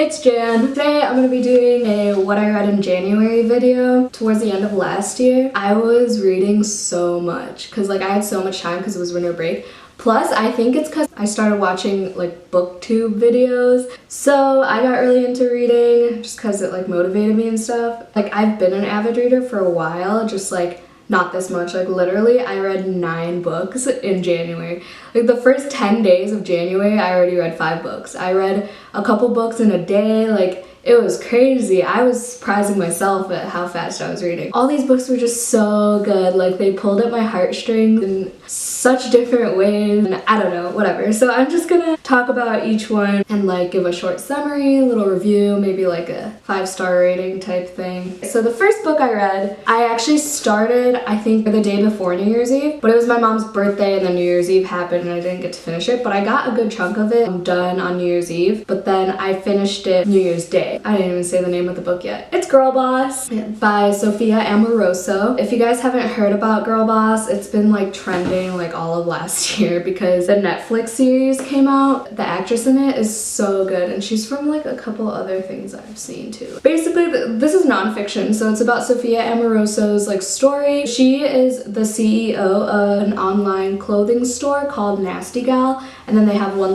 It's Jan. Today I'm going to be doing a what I read in January video. Towards the end of last year, I was reading so much because like I had so much time because it was winter break. Plus, I think it's because I started watching like booktube videos. So I got really into reading just because it like motivated me and stuff. Like I've been an avid reader for a while, just like not this much. Like literally I read 9 books in January. Like the first 10 days of January I already read 5 books. I read a couple books in a day. Like it was crazy. I was surprising myself at how fast I was reading. All these books were just so good. Like they pulled at my heartstrings in such different ways. And I don't know, whatever. So I'm just gonna talk about each one and like give a short summary, a little review, maybe like a 5-star rating type thing. So the first book I read, I actually started, I think the day before New Year's Eve, but it was my mom's birthday and then New Year's Eve happened and I didn't get to finish it, but I got a good chunk of it done on New Year's Eve, but then I finished it New Year's Day. I didn't even say the name of the book yet. It's Girlboss by Sophia Amoroso. If you guys haven't heard about Girlboss, it's been like trending like all of last year because the Netflix series came out. The actress in it is so good and she's from like a couple other things I've seen too. Basically, this is nonfiction, so it's about Sophia Amoroso's like story. She is the CEO of an online clothing store called Nasty Gal, and then they have one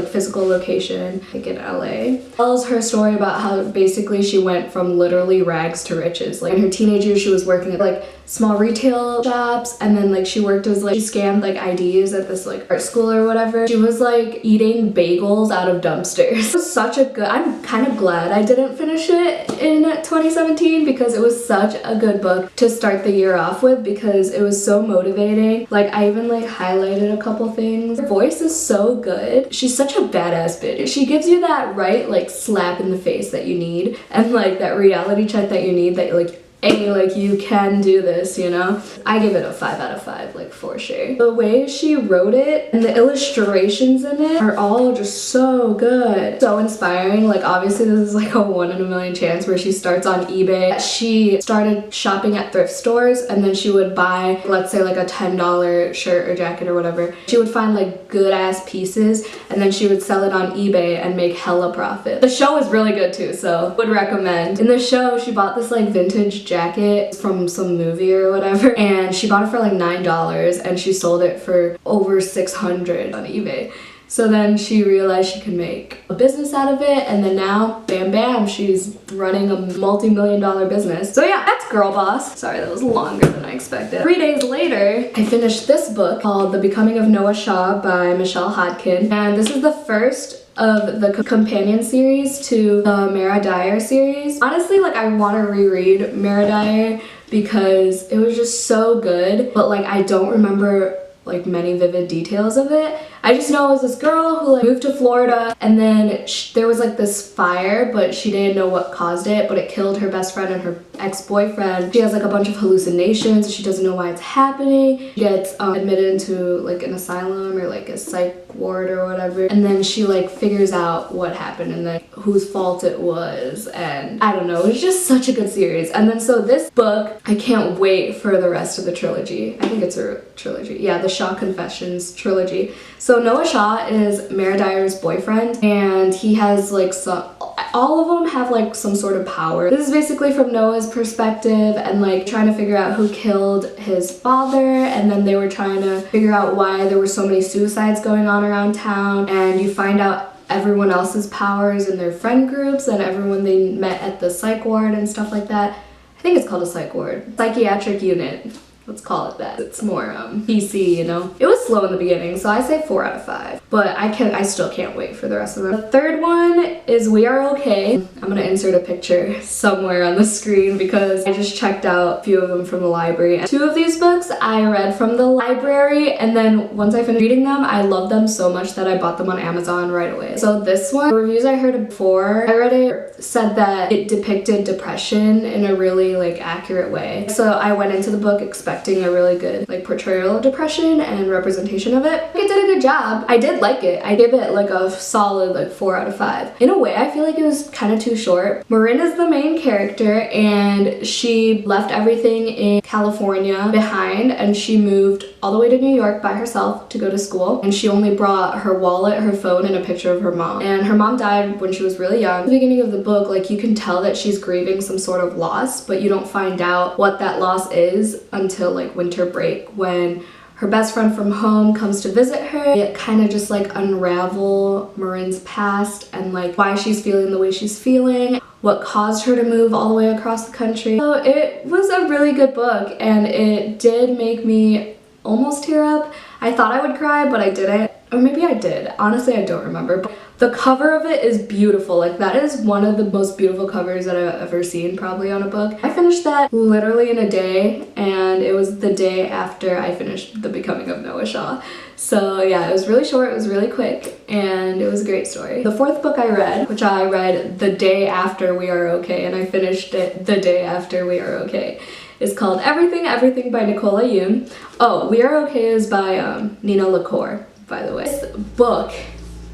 physical location like in LA. Tells her story about how basically she went from literally rags to riches. Like in her teenage years she was working at like small retail shops, and then like she worked as like she scanned like IDs at this like art school or whatever. She was like eating bagels out of dumpsters. It was such a good, I'm kind of glad I didn't finish it in 2017 because it was such a good book to start the year off with because it was so motivating. Like I even like highlighted a couple things. Her voice is so good. She's such a badass bitch. She gives you that right like slap in the face that you need and like that reality check that you need, that like hey, like you can do this, you know? I give it a 5 out of 5, like for sure. The way she wrote it and the illustrations in it are all just so good. So inspiring. Like obviously this is like a 1 in a million chance where she starts on eBay. She started shopping at thrift stores and then she would buy, let's say like a $10 shirt or jacket or whatever. She would find like good ass pieces and then she would sell it on eBay and make hella profit. The show is really good too, so would recommend. In the show, she bought this like vintage jacket from some movie or whatever, and she bought it for like $9 and she sold it for over $600 on eBay. So then she realized she could make a business out of it, and then now, bam bam, she's running a multi-million-dollar business. So yeah, that's Girlboss. Sorry, that was longer than I expected. 3 days later, I finished this book called The Becoming of Noah Shaw by Michelle Hodkin, and this is the first of the companion series to the Mara Dyer series. Honestly, like I want to reread Mara Dyer because it was just so good, but like I don't remember like many vivid details of it. I just know it was this girl who like moved to Florida and then there was like this fire, but she didn't know what caused it, but it killed her best friend and her ex-boyfriend. She has like a bunch of hallucinations. She doesn't know why it's happening. She gets admitted into like an asylum or like a psych ward or whatever, and then she like figures out what happened and then whose fault it was, and I don't know, it was just such a good series. And then so this book, I can't wait for the rest of the trilogy. I think it's a trilogy. Yeah, the Shaw Confessions trilogy. So Noah Shaw is Mara Dyer's boyfriend, and he has like all of them have like some sort of power. This is basically from Noah's perspective and like trying to figure out who killed his father, and then they were trying to figure out why there were so many suicides going on around town, and you find out everyone else's powers in their friend groups and everyone they met at the psych ward and stuff like that. I think it's called a psych ward. Psychiatric unit. Let's call it that. It's more PC, you know? It was slow in the beginning, so I say 4 out of 5. But I still can't wait for the rest of them. The third one is We Are Okay. I'm gonna insert a picture somewhere on the screen because I just checked out a few of them from the library. And 2 of these books I read from the library, and then once I finished reading them, I loved them so much that I bought them on Amazon right away. So this one, the reviews I heard before I read it said that it depicted depression in a really like accurate way. So I went into the book expecting reflecting a really good like portrayal of depression and representation of it. It did a good job. I did like it. I give it like a solid like 4 out of 5. In a way, I feel like it was kind of too short. Marin is the main character, and she left everything in California behind, and she moved all the way to New York by herself to go to school, and she only brought her wallet, her phone, and a picture of her mom. And her mom died when she was really young. At the beginning of the book, like, you can tell that she's grieving some sort of loss, but you don't find out what that loss is until like winter break, when her best friend from home comes to visit her. It kind of just like unravel Marin's past and like why she's feeling the way she's feeling, what caused her to move all the way across the country. So it was a really good book, and it did make me almost tear up. I thought I would cry, but I didn't. Or maybe I did. Honestly, I don't remember. But the cover of it is beautiful. Like, that is one of the most beautiful covers that I've ever seen probably on a book. I finished that literally in a day, and it was the day after I finished The Becoming of Noah Shaw. So yeah, it was really short, it was really quick, and it was a great story. The fourth book I read, which I read the day after We Are Okay, and I finished it the day after We Are Okay, is called Everything, Everything by Nicola Yoon. Oh, We Are Okay is by Nina LaCour, by the way. This book,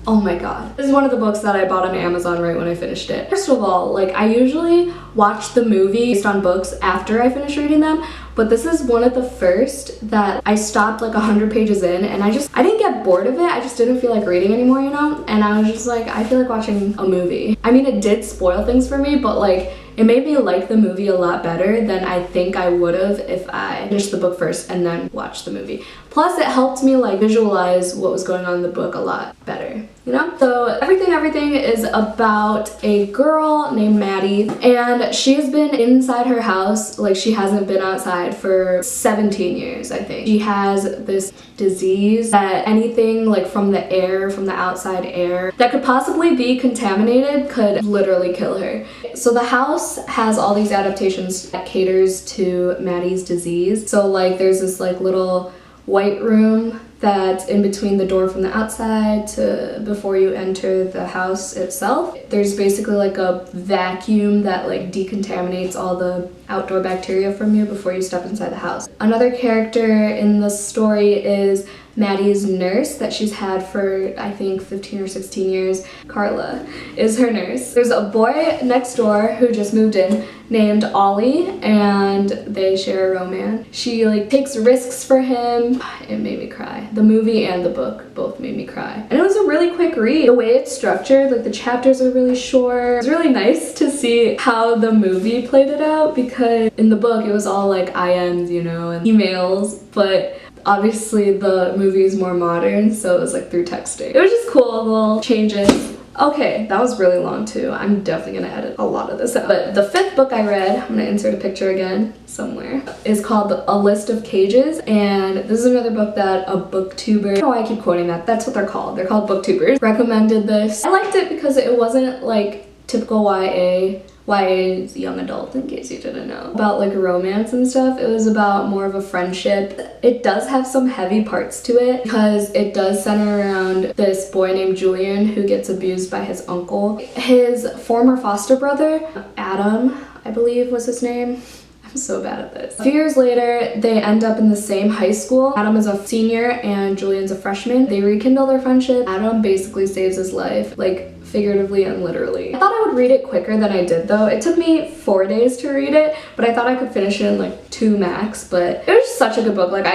oh my god. This is one of the books that I bought on Amazon right when I finished it. First of all, like, I usually watch the movie based on books after I finish reading them, but this is one of the first that I stopped like 100 pages in, and I didn't get bored of it, I just didn't feel like reading anymore, you know? And I was just like, I feel like watching a movie. I mean, it did spoil things for me, but like, it made me like the movie a lot better than I think I would have if I finished the book first and then watched the movie. Plus, it helped me like visualize what was going on in the book a lot better, you know? So Everything, Everything is about a girl named Maddie, and she has been inside her house, like, she hasn't been outside for 17 years, I think. She has this disease that anything like from the air, from the outside air, that could possibly be contaminated could literally kill her. So the house has all these adaptations that caters to Maddie's disease. So like, there's this like little white room that's in between the door from the outside to before you enter the house itself. There's basically like a vacuum that like decontaminates all the outdoor bacteria from you before you step inside the house. Another character in the story is Maddie's nurse that she's had for, I think, 15 or 16 years. Carla is her nurse. There's a boy next door who just moved in named Ollie, and they share a romance. She like takes risks for him. It made me cry. The movie and the book both made me cry. And it was a really quick read. The way it's structured, like the chapters are really short. It's really nice to see how the movie played it out, because in the book it was all like IMs, you know, and emails, but obviously the movie is more modern, so it was like through texting. It was just cool, little changes. Okay, that was really long too. I'm definitely gonna edit a lot of this out. But the fifth book I read, I'm gonna insert a picture again somewhere, is called A List of Cages, and this is another book that a booktuber, I don't know why I keep quoting that, that's what they're called booktubers, recommended this. I liked it because it wasn't like typical YA is young adult, in case you didn't know, about like romance and stuff. It was about more of a friendship. It does have some heavy parts to it because it does center around this boy named Julian who gets abused by his uncle. His former foster brother, Adam, I believe was his name. I'm so bad at this. A few years later, they end up in the same high school. Adam is a senior and Julian's a freshman. They rekindle their friendship. Adam basically saves his life, like figuratively and literally. I thought I would read it quicker than I did though. It took me 4 days to read it, but I thought I could finish it in like 2 max, but it was such a good book. Like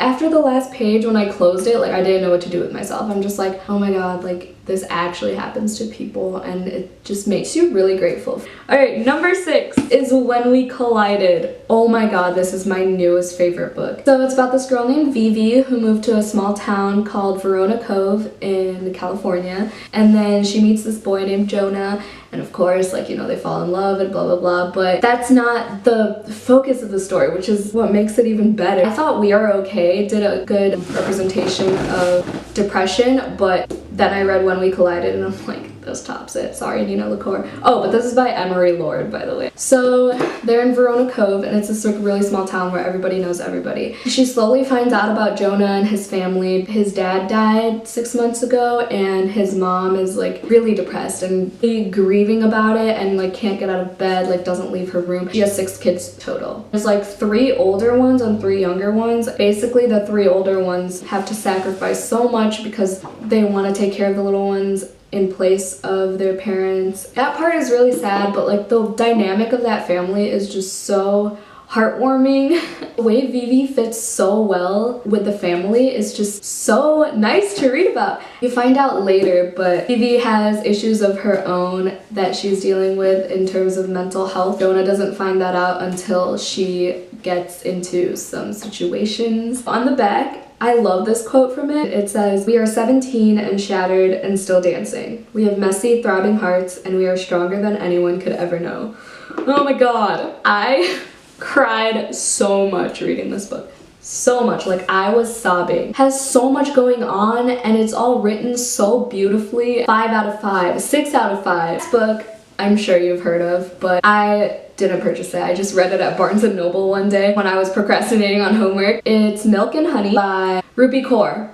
after the last page when I closed it, like I didn't know what to do with myself. I'm just like, oh my god, like this actually happens to people, and it just makes you really grateful. Alright, number 6 is When We Collided. Oh my god, this is my newest favorite book. So it's about this girl named Vivi who moved to a small town called Verona Cove in California, and then she meets this boy named Jonah, and of course, like, you know, they fall in love and blah blah blah, but that's not the focus of the story, which is what makes it even better. I thought We Are Okay did a good representation of depression, but then I read When We Collided and I'm like, just tops it. Sorry, Nina LaCour. Oh, but this is by Emery Lord, by the way. So they're in Verona Cove, and it's this like really small town where everybody knows everybody. She slowly finds out about Jonah and his family. His dad died 6 months ago, and his mom is like really depressed and really grieving about it, and like can't get out of bed, like doesn't leave her room. She has 6 kids total. There's like 3 older ones and 3 younger ones. Basically, the 3 older ones have to sacrifice so much because they want to take care of the little ones in place of their parents. That part is really sad, but like the dynamic of that family is just so heartwarming. The way Vivi fits so well with the family is just so nice to read about. You find out later, but Vivi has issues of her own that she's dealing with in terms of mental health. Jonah doesn't find that out until she gets into some situations. On the back, I love this quote from it. It says, "We are 17 and shattered and still dancing. We have messy, throbbing hearts, and we are stronger than anyone could ever know." Oh my god. I cried so much reading this book. So much. Like, I was sobbing. Has so much going on, and it's all written so beautifully. 5 out of 5. 6 out of 5. This book, I'm sure you've heard of, but I didn't purchase it. I just read it at Barnes & Noble one day when I was procrastinating on homework. It's Milk and Honey by Ruby Kaur.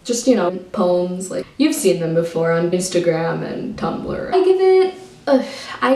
Just, you know, poems. Like, you've seen them before on Instagram and Tumblr. I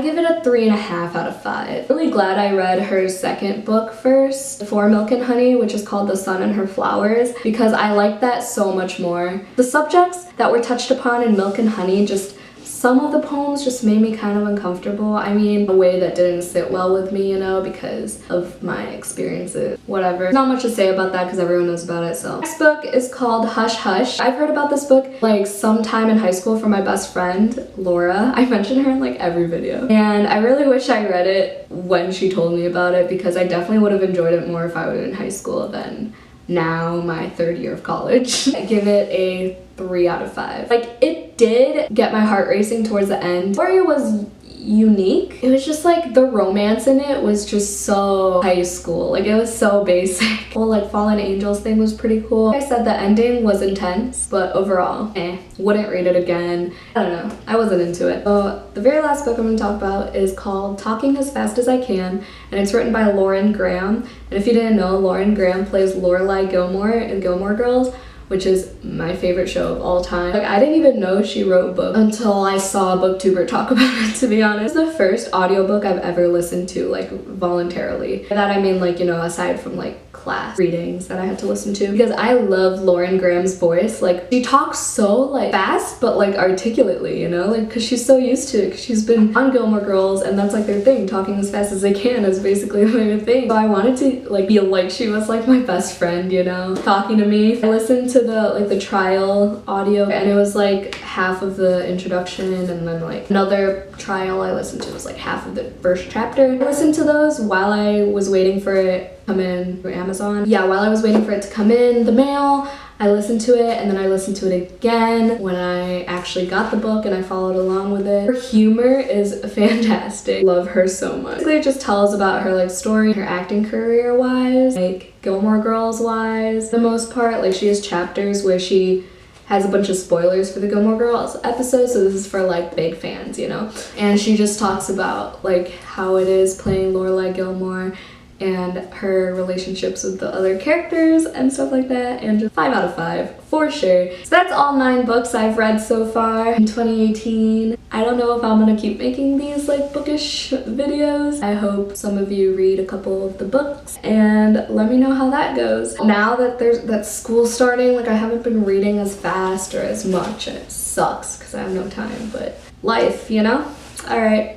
give it a 3.5 out of 5. Really glad I read her second book first, For Milk and Honey, which is called The Sun and Her Flowers, because I like that so much more. The subjects that were touched upon in Milk and Honey, just some of the poems just made me kind of uncomfortable. I mean, a way that didn't sit well with me, you know, because of my experiences. Whatever. Not much to say about that because everyone knows about it, so. Next book is called Hush Hush. I've heard about this book like sometime in high school from my best friend, Laura. I mention her in like every video. And I really wish I read it when she told me about it because I definitely would have enjoyed it more if I was in high school than now, my 3rd year of college. I give it a 3 out of 5. Like, it did get my heart racing towards the end. The story was unique. It was just like the romance in it was just so high school. Like, it was so basic. The whole like Fallen Angels thing was pretty cool. Like I said, the ending was intense, but overall, wouldn't read it again. I don't know. I wasn't into it. So the very last book I'm going to talk about is called Talking as Fast as I Can, and it's written by Lauren Graham. And if you didn't know, Lauren Graham plays Lorelai Gilmore in Gilmore Girls, which is my favorite show of all time. Like, I didn't even know she wrote books until I saw a booktuber talk about it, to be honest. It's the first audiobook I've ever listened to, like, voluntarily. By that I mean, like, you know, aside from, like, class readings that I had to listen to, because I love Lauren Graham's voice. Like, she talks so like fast but like articulately, you know, like because she's so used to it, because she's been on Gilmore Girls and that's like their thing. Talking as fast as they can is basically their thing. So I wanted to like feel like she was like my best friend, you know, talking to me. I listened to the trial audio, and it was like half of the introduction, and then like another trial I listened to was like half of the first chapter. I listened to those while I was waiting for it come in through Amazon. Yeah, while I was waiting for it to come in the mail, I listened to it, and then I listened to it again when I actually got the book and I followed along with it. Her humor is fantastic. Love her so much. Basically, it just tells about her like story, her acting career wise, like Gilmore Girls wise, for the most part. Like, she has chapters where she has a bunch of spoilers for the Gilmore Girls episodes, so this is for like big fans, you know. And she just talks about like how it is playing Lorelai Gilmore and her relationships with the other characters and stuff like that, and just 5 out of 5 for sure. So that's all 9 books I've read so far in 2018. I don't know if I'm gonna keep making these like bookish videos. I hope some of you read a couple of the books and let me know how that goes. Now that that school's starting, like I haven't been reading as fast or as much, and it sucks because I have no time, but life, you know? All right,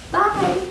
bye.